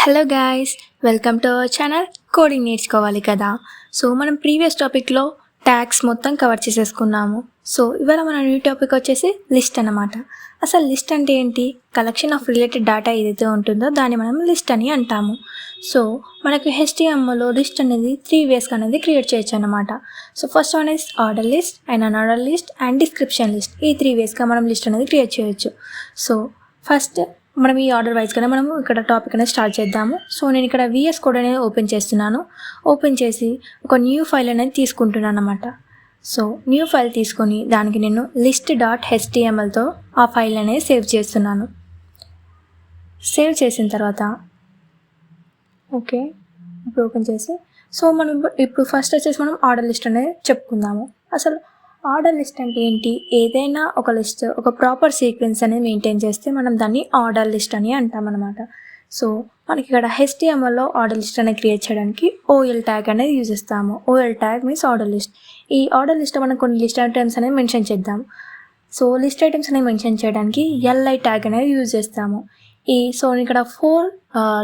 Hello guys, welcome to our channel coding నేర్చుకోవాలి కదా. So మనం ప్రీవియస్ టాపిక్లో ట్యాగ్స్ మొత్తం కవర్ చేసేసుకున్నాము. సో ఇవాళ మన న్యూ టాపిక్ వచ్చేసి లిస్ట్ అన్నమాట. అసలు లిస్ట్ అంటే ఏంటి? కలెక్షన్ ఆఫ్ రిలేటెడ్ డేటా ఏదైతే ఉంటుందో దాన్ని మనం లిస్ట్ అని అంటాము. సో మనకు HTMLలో లిస్ట్ అనేది 3 వేస్గా అనేది క్రియేట్ చేయొచ్చు అనమాట. So first one is order list and unorder list and description list. ఈ 3 వేస్గా మనం లిస్ట్ అనేది క్రియేట్ చేయొచ్చు. సో ఫస్ట్ మనం ఈ ఆర్డర్ వైజ్గానే మనము ఇక్కడ టాపిక్ అనేది స్టార్ట్ చేద్దాము. సో నేను ఇక్కడ VS కోడ్ అనేది ఓపెన్ చేస్తున్నాను. ఓపెన్ చేసి ఒక న్యూ ఫైల్ అనేది తీసుకుంటున్నాను అన్నమాట. సో న్యూ ఫైల్ తీసుకొని దానికి నేను list.htmlతో ఆ ఫైల్ అనేది సేవ్ చేస్తున్నాను. సేవ్ చేసిన తర్వాత ఓకే ఇప్పుడు ఓపెన్ చేసి సో మనం ఇప్పుడు ఫస్ట్ వచ్చేసి మనం ఆర్డర్ లిస్ట్ అనేది చెప్పుకుందాము. అసలు ఆర్డర్ లిస్ట్ అంటే ఏంటి? ఏదైనా ఒక లిస్ట్ ఒక ప్రాపర్ సీక్వెన్స్ అనేది మెయింటైన్ చేస్తే మనం దాన్ని ఆర్డర్ లిస్ట్ అని అంటాం అనమాట. సో మనకి ఇక్కడ HTMLలో ఆర్డర్ లిస్ట్ అనేది క్రియేట్ చేయడానికి OL ట్యాగ్ అనేది యూజ్ చేస్తాము. OL tag means order list. ఈ ఆర్డర్ లిస్ట్లో మనం కొన్ని లిస్ట్ ఐటమ్స్ అనేది మెన్షన్ చేద్దాం. సో లిస్ట్ ఐటమ్స్ అనేది మెన్షన్ చేయడానికి LI ట్యాగ్ అనేది యూజ్ చేస్తాము. సో నేను ఇక్కడ 4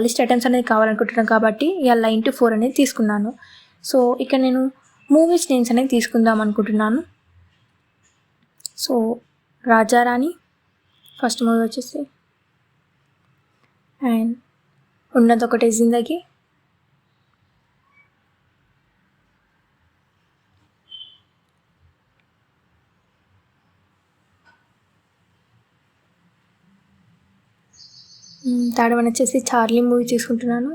లిస్ట్ ఐటమ్స్ అనేది కావాలనుకుంటున్నాను కాబట్టి LI×4 అనేది తీసుకున్నాను. సో ఇక్కడ నేను మూవీస్ నేమ్స్ అనేది తీసుకుందాం అనుకుంటున్నాను. సో రాజారాణి ఫస్ట్ మూవీ వచ్చేసి అండ్ ఉన్నదొకటే జిందగీ, థర్డ్ వన్ వచ్చేసి చార్లీ మూవీ తీసుకుంటున్నాను.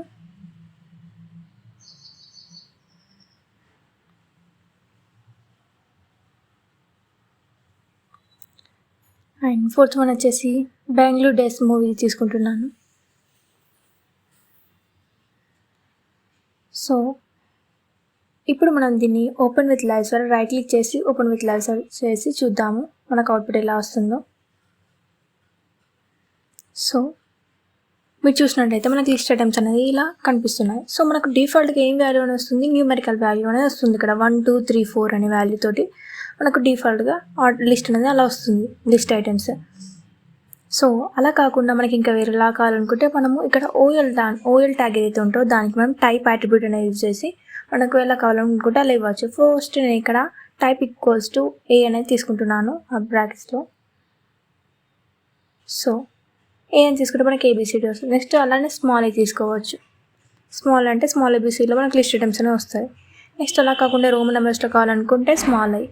అండ్ ఫోర్త్ వన్ వచ్చేసి బెంగళూరు డేస్ మూవీ తీసుకుంటున్నాను. సో ఇప్పుడు మనం దీన్ని open with live server right click చేసి ఓపెన్ విత్ లైవ్ సర్వర్ చేసి చూద్దాము మనకు అవుట్పుట్ ఎలా వస్తుందో. సో మీరు చూసినట్టయితే మనకి లిస్ట్ ఐటమ్స్ అనేది ఇలా కనిపిస్తున్నాయి. సో మనకు డిఫాల్ట్గా ఏం వాల్యూ అనేది వస్తుంది? న్యూమెరికల్ వాల్యూ అనేది వస్తుంది. ఇక్కడ 1 2 3 4 అనే వాల్యూ తోటి మనకు డిఫాల్ట్గా లిస్ట్ అనేది అలా వస్తుంది లిస్ట్ ఐటమ్స్. సో అలా కాకుండా మనకి ఇంకా వేరేలా కావాలనుకుంటే మనము ఇక్కడ OL ట్యాగ్ ఏదైతే ఉంటుందో దానికి మనం టైప్ అట్రిబ్యూట్ అనేది యూజ్ చేసి మనకు ఎలా కావాలనుకుంటే అలా ఇవ్వచ్చు. ఫస్ట్ నేను ఇక్కడ టైప్ =A అనేది తీసుకుంటున్నాను ఆ బ్రాకెట్స్లో. సో A అని తీసుకుంటే మనకి ABCD వస్తుంది. నెక్స్ట్ అలానే స్మాల్ A తీసుకోవచ్చు. స్మాల్ అంటే స్మాల్ ABCలో మనకి లిస్ట్ ఐటమ్స్ అనేవి వస్తాయి. నెక్స్ట్ అలా కాకుండా రోమన్ నెంబర్స్లో కావాలనుకుంటే స్మాల్ I.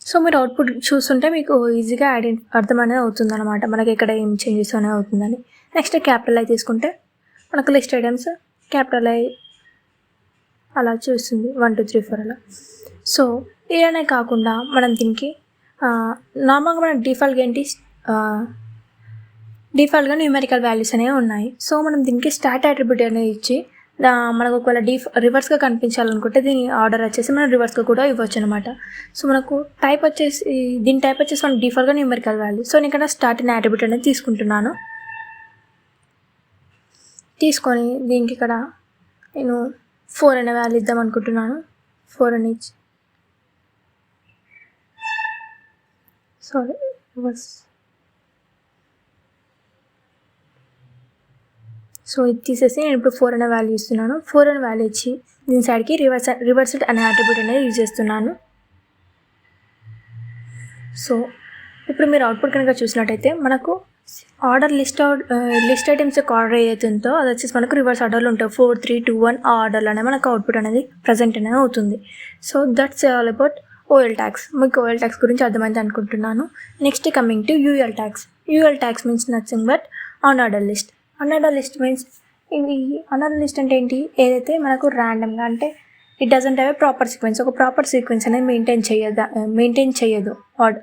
సో మీరు అవుట్పుట్ చూస్తుంటే మీకు ఈజీగా అర్థం అనేది అవుతుంది అనమాట మనకి ఇక్కడ ఏం చేంజెస్ అనేది అవుతుందని. నెక్స్ట్ క్యాపిటల్ I తీసుకుంటే మనకు లిస్ట్ ఐటమ్స్ క్యాపిటల్ I అలా చూస్తుంది 1 2 3 4 అలా. సో ఇలానే కాకుండా మనం దీనికి నార్మల్గా మన డిఫాల్ట్గా ఏంటి డిఫాల్ట్గా న్యూమెరికల్ వాల్యూస్ అనేవి ఉన్నాయి. సో మనం దీనికి స్టార్ట్ అట్రిబ్యూట్ అనేది ఇచ్చి మనకు ఒకవేళ రివర్స్గా కనిపించాలనుకుంటే దీని ఆర్డర్ వచ్చేసి మనం రివర్స్గా కూడా ఇవ్వచ్చు అనమాట. సో మనకు టైప్ వచ్చేసి దీని టైప్ వచ్చేసి మనకు డిఫాల్ట్గా న్యూమెరికల్ వాల్యూ. సో నేను ఇక్కడ స్టార్ట్ అనే అట్రిబ్యూట్ అనేది తీసుకుంటున్నాను. తీసుకొని దీనికి ఇక్కడ నేను 4 అనే వాల్యూ ఇద్దాం అనుకుంటున్నాను. 4 అని ఇచ్చి సో ఇది తీసేసి నేను ఇప్పుడు 4 అనే వాల్యూ ఇస్తున్నాను. 4 అనే వాల్యూ ఇచ్చి దీని సైడ్కి రివర్స్డ్ అనే అట్రిబ్యూట్ అనేది యూజ్ చేస్తున్నాను. సో ఇప్పుడు మీరు అవుట్పుట్ కనుక చూసినట్టయితే మనకు ఆర్డర్ లిస్ట్ ఐటమ్స్ యొక్క ఆర్డర్ ఏదైతే ఉందో అది వచ్చేసి మనకు రివర్స్ ఆర్డర్లో ఉంటాయి. 4 3 2 1 ఆ ఆర్డర్లోనే మనకు అవుట్పుట్ అనేది ప్రజెంట్ అనేది అవుతుంది. So that's all about OL tags. మీకు OL ట్యాగ్స్ గురించి అర్థమైంది అనుకుంటున్నాను. Next coming to UL tags. UL tags means nothing but unorder list. Unorder list means unorder list అంటే ఏంటి? ఏదైతే మనకు ర్యాండమ్గా అంటే it doesn't have a proper sequence, ఒక ప్రాపర్ సీక్వెన్స్ అనేది మెయింటైన్ చేయదు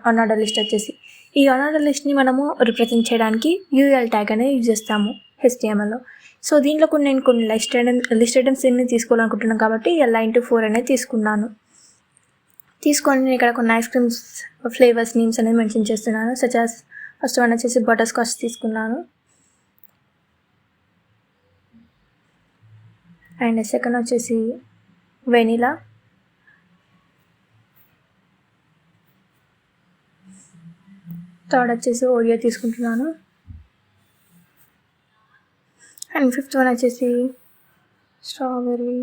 అన్ఆర్డర్ లిస్ట్ వచ్చేసి. ఈ అన్ఆర్డర్ లిస్ట్ని మనము రిప్రజెంట్ చేయడానికి UL ట్యాగ్ అనేది యూజ్ చేస్తాము HTMLలో. సో దీంట్లో నేను కొన్ని లిస్ట్ ఐటమ్స్ ఎన్ని తీసుకోవాలనుకుంటున్నాను కాబట్టి LI×4 అనేది తీసుకున్నాను. తీసుకొని నేను ఇక్కడ కొన్ని ఐస్ క్రీమ్స్ ఫ్లేవర్స్ నేమ్స్ అనేది మెన్షన్ చేస్తున్నాను. సచ్ యాజ్ ఫస్ట్ వన్ వచ్చేసి బటర్ స్కాచ్ తీసుకున్నాను. అండ్ సెకండ్ వచ్చేసి వెనిలా. థర్డ్ వచ్చేసి ఓరియో తీసుకుంటున్నాను. అండ్ ఫిఫ్త్ వన్ వచ్చేసి స్ట్రాబెర్రీ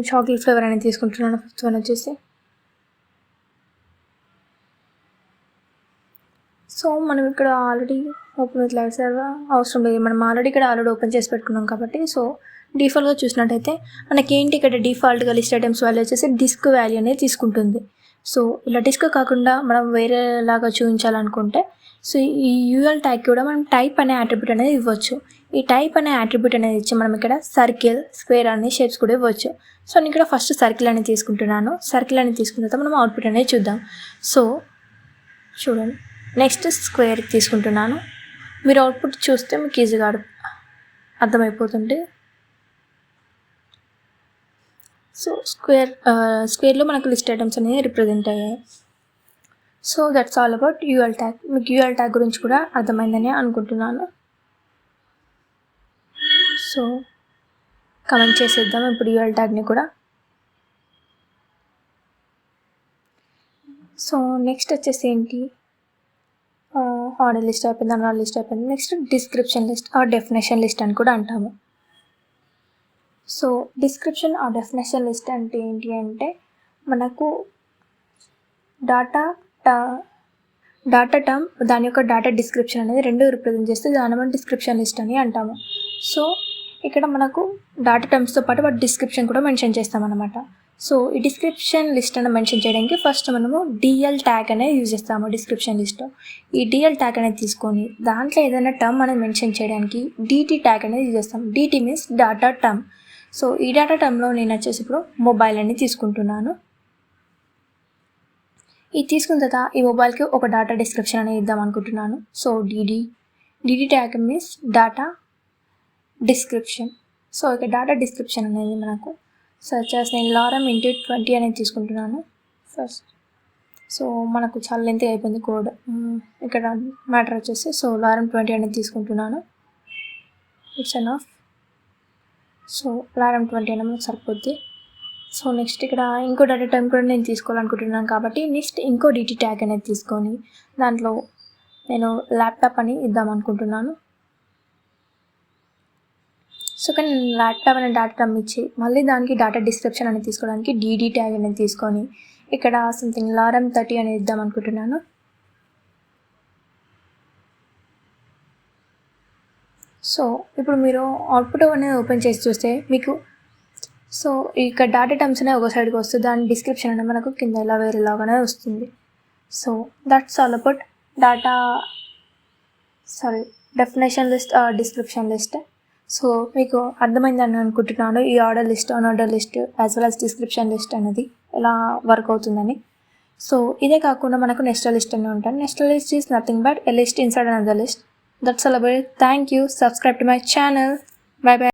చాక్లెట్ ఫ్లేవర్ అనేది తీసుకుంటున్నాను. ఫిఫ్త్ వన్ వచ్చేసి సో మనం ఇక్కడ already open with live server అవసరం లేదు, మనం ఆల్రెడీ ఓపెన్ చేసి పెట్టుకున్నాం కాబట్టి. సో డిఫాల్ట్గా చూసినట్టయితే మనకేంటి ఇక్కడ డిఫాల్ట్గా లిస్ట్ ఐటమ్స్ వాల్యూ వచ్చేసి డిస్క్ వాల్యూ అనేది తీసుకుంటుంది. సో ఇలా డిస్క్ కాకుండా మనం వేరేలాగా చూపించాలనుకుంటే సో ఈ యూఎల్ ట్యాగ్ కూడా మనం టైప్ అనే అట్రిబ్యూట్ అనేది ఇవ్వచ్చు. ఈ టైప్ అనే అట్రిబ్యూట్ అనేది ఇచ్చి మనం ఇక్కడ సర్కిల్, స్క్వేర్ అనే షేప్స్ కూడా ఇవ్వచ్చు. సో నేను ఇక్కడ ఫస్ట్ సర్కిల్ అనేది తీసుకుంటున్నాను. సర్కిల్ అనేది తీసుకున్న తర్వాత మనం అవుట్పుట్ అనేది చూద్దాం. సో చూడండి, నెక్స్ట్ స్క్వేర్ తీసుకుంటున్నాను. మీరు అవుట్పుట్ చూస్తే మీకు ఈజీగా అర్థమైపోతుంది. సో స్క్వేర్లో మనకు లిస్ట్ ఐటమ్స్ అనేవి రిప్రజెంట్ అయ్యాయి. So that's all about UL tag. మీకు యూఎల్ ట్యాగ్ గురించి కూడా అర్థమైందని అనుకుంటున్నాను. సో కమెంట్ చేసేద్దాం ఇప్పుడు యూఎల్ ట్యాగ్ని కూడా. సో నెక్స్ట్ వచ్చేసి ఏంటి, ఆర్డర్ లిస్ట్ అయిపోయింది, అన్న లిస్ట్ అయిపోయింది. Next description list or definition list అని కూడా అంటాము. So description or definition list అంటే ఏంటి అంటే మనకు డాటా టర్మ్ దాని యొక్క డాటా డిస్క్రిప్షన్ అనేది రెండు రిప్రజెంట్ చేస్తే దాని మనం డిస్క్రిప్షన్ లిస్ట్ అని అంటాము. సో ఇక్కడ మనకు డాటా టర్మ్స్తో పాటు వాటి డిస్క్రిప్షన్ కూడా మెన్షన్ చేస్తామన్నమాట. సో ఈ డిస్క్రిప్షన్ లిస్ట్ అని మెన్షన్ చేయడానికి ఫస్ట్ మనము డిఎల్ ట్యాగ్ అనేది యూజ్ చేస్తాము డిస్క్రిప్షన్ లిస్ట్లో. ఈ డిఎల్ ట్యాగ్ అనేది తీసుకొని దాంట్లో ఏదైనా టర్మ్ అనేది మెన్షన్ చేయడానికి డిటి ట్యాగ్ అనేది యూజ్ చేస్తాం. DT means data term. So ఈ డాటా టర్మ్లో నేను వచ్చేసి ఇప్పుడు మొబైల్ అని తీసుకుంటున్నాను. ఇది తీసుకున్న తర్వాత ఈ మొబైల్కి ఒక డాటా డిస్క్రిప్షన్ అనేది ఇద్దాం అనుకుంటున్నాను. So DD tag means data description. So ఇక డాటా డిస్క్రిప్షన్ అనేది మనకు సర్చ్ చేసి నేను లారం ఇంటూ 20 అనేది తీసుకుంటున్నాను ఫస్ట్. సో మనకు చాలా లెంత్ అయిపోయింది కోడ్. ఇక్కడ మ్యాటర్ వచ్చేసి సో లారం 20 అనేది తీసుకుంటున్నాను. It's enough. సో లారం 20 అనేది మనకు సరిపోద్ది. సో నెక్స్ట్ ఇక్కడ ఇంకో డాటా టైం కూడా నేను తీసుకోవాలనుకుంటున్నాను కాబట్టి నెక్స్ట్ ఇంకో డిటి ట్యాగ్ అనేది తీసుకొని దాంట్లో నేను ల్యాప్టాప్ అని ఇద్దాం అనుకుంటున్నాను. సో కానీ ల్యాప్టాప్ అనే డాటా టర్మ్ ఇచ్చి మళ్ళీ దానికి డాటా డిస్క్రిప్షన్ అనేది తీసుకోవడానికి డిడి ట్యాగ్ అనేది తీసుకొని ఇక్కడ సంథింగ్ లారం 30 అనేది ఇద్దాం అనుకుంటున్నాను. సో ఇప్పుడు మీరు అవుట్పుట్ అనేది ఓపెన్ చేసి చూస్తే మీకు సో ఇక్కడ డాటా టర్మ్స్ అనేవి ఒక సైడ్కి వస్తుంది, దాని డిస్క్రిప్షన్ అనేది మనకు కింద ఇలా వేరేలాగానే వస్తుంది. So that's all about definition list description list. So మీకు అర్థమైందని అనుకుంటున్నాను ఈ order list, unorder list as well as description list అనేది ఎలా వర్క్ అవుతుందని. సో ఇదే కాకుండా మనకు నెక్స్ట్ లిస్ట్ అని ఉంటుంది. Next list is nothing but a list inside another list. That's all about. Thank you. Subscribe to my channel. By by.